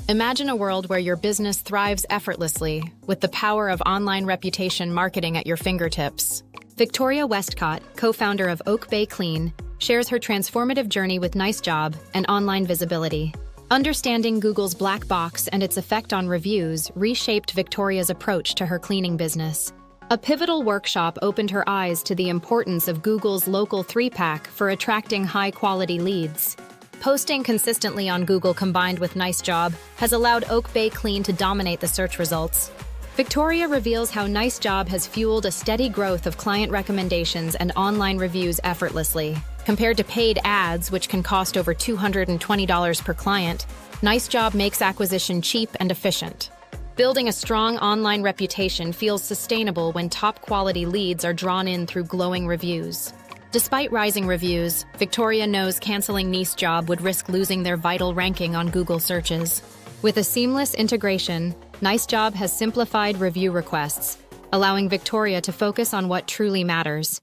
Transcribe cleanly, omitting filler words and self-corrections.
Imagine a world where your business thrives effortlessly, with the power of online reputation marketing at your fingertips. Victoria Westcott, co-founder of Oak Bay Clean, shares her transformative journey with NiceJob and online visibility. Understanding Google's black box and its effect on reviews reshaped Victoria's approach to her cleaning business. A pivotal workshop opened her eyes to the importance of Google's local 3-pack for attracting high-quality leads. Posting consistently on Google combined with NiceJob has allowed Oak Bay Clean to dominate the search results. Victoria reveals how NiceJob has fueled a steady growth of client recommendations and online reviews effortlessly. Compared to paid ads, which can cost over $220 per client, NiceJob makes acquisition cheap and efficient. Building a strong online reputation feels sustainable when top-quality leads are drawn in through glowing reviews. Despite rising reviews, Victoria knows canceling NiceJob would risk losing their vital ranking on Google searches. With a seamless integration, NiceJob has simplified review requests, allowing Victoria to focus on what truly matters: